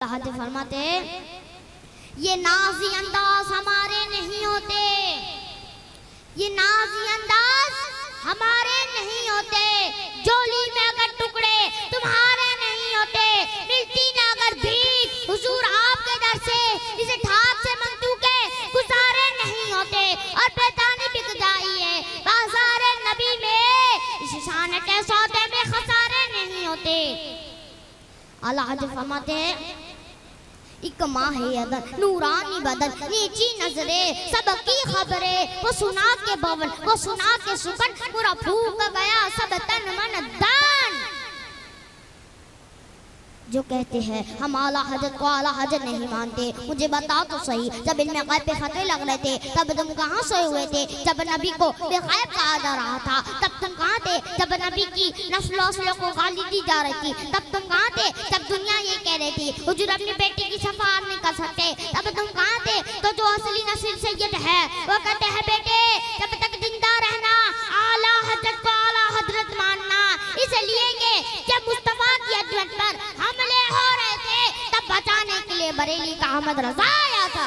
हज फरमाते ये नाज़ी अंदाज हमारे नहीं होते, ये नाज़ी अंदाज हमारे नहीं होते, जोली में अगर टुकड़े तुम्हारे नहीं होते, मिलती ना अगर भीख हुजूर आपके दर से, इसे ठाक से मंतू के गुजारे नहीं होते, और बेदानी बिक जाइए बाजार नबी में, इस शान के सौदे में खसारे नहीं होते। आला हज़रत फरमाते हैं एक माह अदन नूरानी बदन नीची नजरे सबकी खबरें, वो सुना के भवन वो सुना के सुकन पूरा फूक गया सब तन मन दान। जो कहते हैं हम आला हजरत को आला हजरत नहीं मानते, मुझे बताओ तो सही, जब इनमें गैब पे फतवे लग रहे थे तब तुम कहाँ सोए हुए थे? जब नबी को बेगैब कहा जा रहा था तब तुम कहाँ थे? जब नबी की नस्लों को गाली दी जा रही थी तब तुम कहाँ थे? जब दुनिया ये कह रही थी हुजूर अपनी बेटी की शफाअत नहीं कर सकते तब तुम कहाँ थे? तो जो असली नस्ल सैयद है वो कहते हैं बेटे जब तक जिंदा रहना आला हजरत को आला हजरत मानना, इसलिए कि जब मुस्तफा की अजमत पर हमले हो रहे थे तब बचाने के लिए बरेली का अहमद रजा आया था।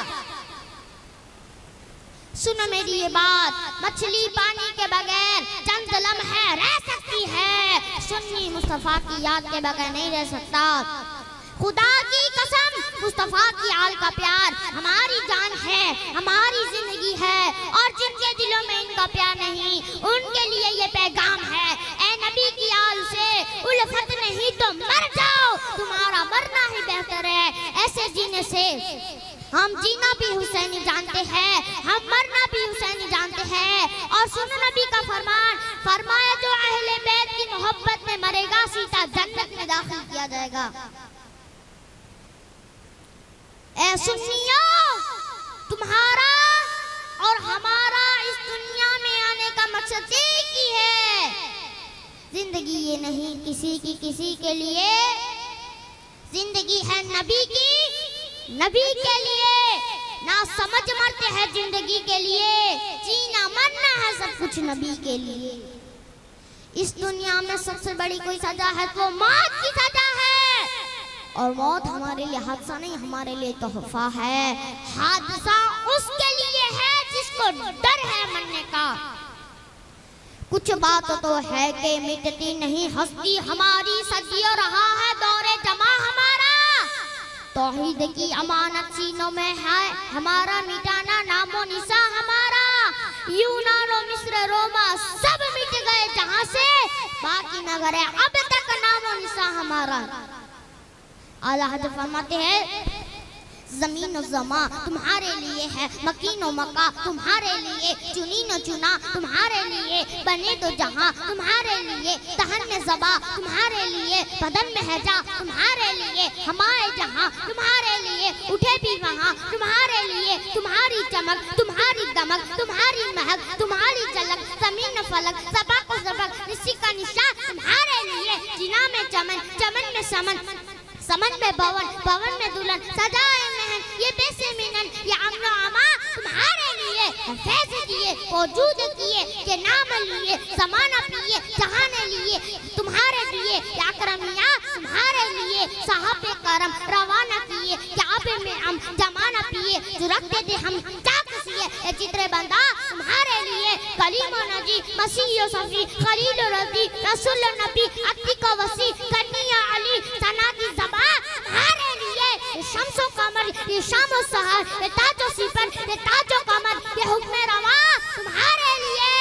सुनो मेरी ये बात, मछली पानी के बगैर चंद लम्हे रह सकती है, सुन्नी मुस्तफा की याद के बगैर नहीं रह सकता। खुदा की कसम मुस्तफा की आल का प्यार हमारी जान है, हमारी जिंदगी है, और जिनके दिलों में इनका प्यार नहीं उनके लिए ये पैगाम है, ए नबी की आल से उल्फत नहीं तो मर जाओ, तुम्हारा मरना ही बेहतर है। ऐसे जीने से हम जीना भी हुसैनी जानते हैं, हम मरना भी हुसैनी जानते हैं। और सुनो नबी का फरमान, फरमाया जो अहले बैत की मोहब्बत में मरेगा सीधा जन्नत में दाखिल किया जाएगा। ऐ सुन्नियों, तुम्हारा और हमारा इस दुनिया में आने का मकसद एक ही है, जिंदगी ये नहीं किसी के लिए, जिंदगी है नबी की नबी के लिए, ना समझ मरते हैं जिंदगी के लिए, जीना मरना है सब कुछ नबी के लिए। इस दुनिया में सबसे बड़ी कोई सजा है तो मौत की सजा है, और मौत हमारे लिए हादसा नहीं, हमारे लिए तोहफा है। हादसा उसके लिए है जिसको डर है मरने का। कुछ बात तो है कि मिटती नहीं हस्ती हमारी, सदियों रहा है दौरे जमा हमारा, तौहीद की अमानत सीनों में है हमारा, मिटाना नामो निशा हमारा। यूनान और मिस्र रोमा सब मिट गए जहां से, बाकी न गए अब तक नामो निशा हमारा। आला हज़रत फरमाते हैं ज़मीन और ज़मा तुम्हारे लिए है, मकीन और मक्का तुम्हारे लिए, चुनी न चुना तुम्हारे लिए, बने तो जहां तुम्हारे लिए, तहन में ज़बा तुम्हारे लिए, बदन में हैजा तुम्हारे लिए, हमारे जहां तुम्हारे लिए, उठे भी वहां तुम्हारे लिए, तुम्हारी चमक तुम्हारी दमक तुम्हारी महक तुम्हारी झलक, ज़मीन फलक सबक सबक निशी का निशा तुम्हारे लिए, जिना में चमन चमन में समन समन में भवन भवन में दुल्हन सजाए महन, ये बेसे मिनन ये अमनो अमा तुम्हारे लिए, फैज़ किए वजूद किए के नाम लिए, ज़माना पिए जहाने लिए तुम्हारे लिए, अकरमिया तुम्हारे लिए, साहब करम रवाना किए काबे में हम जमाना पिए, जो रखते थे हम चाकसिए ये चित्रे बंदा तुम्हारे लिए, कलीम नजी मसीह सफी खलील रजी रसूल नबी अतीक वसी कन्या अली सना की ज़बा तुम्हारे लिए, ये शम्सो कमर ये शामो सहर ये ताजो सिफर ये ताजो कमर ये हुक्म रवा तुम्हारे लिए,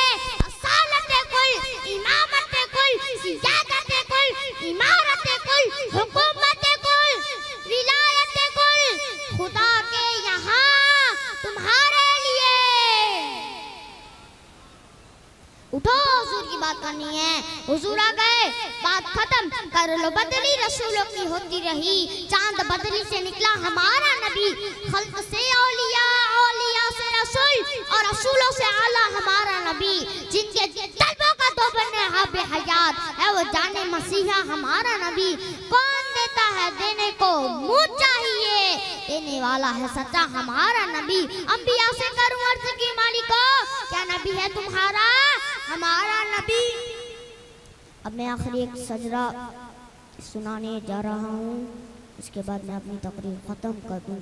असालत कुल इमामत कुल सियादत कुल इमारत कुल हुकूमत कुल विलायत कुल, खुदा के यहाँ तुम्हारे लिए। उठो हुजूर की बात करनी है, हुजूर आ गए बात खत्म कर लो, बदली रसूलों की होती रही, चांद बदली से निकला हमारा नबी, खल्क से औलिया औलिया से रसूल और रसूलों से आला हमारा नबी, जिनके तलबों का दो बने हाबे हयात है वो जाने मसीहा हमारा नबी। कौन देता है देने को मुझ चाहिए, देने वाला है सच्चा हमारा नबी। अंबिया से करूं अर्ज की मालिको क्या नबी है तुम्हारा हमारा नबी। अब मैं आखिरी एक सजरा सुनाने जा रहा हूँ, उसके बाद मैं अपनी तकरीर ख़त्म कर दूँगा।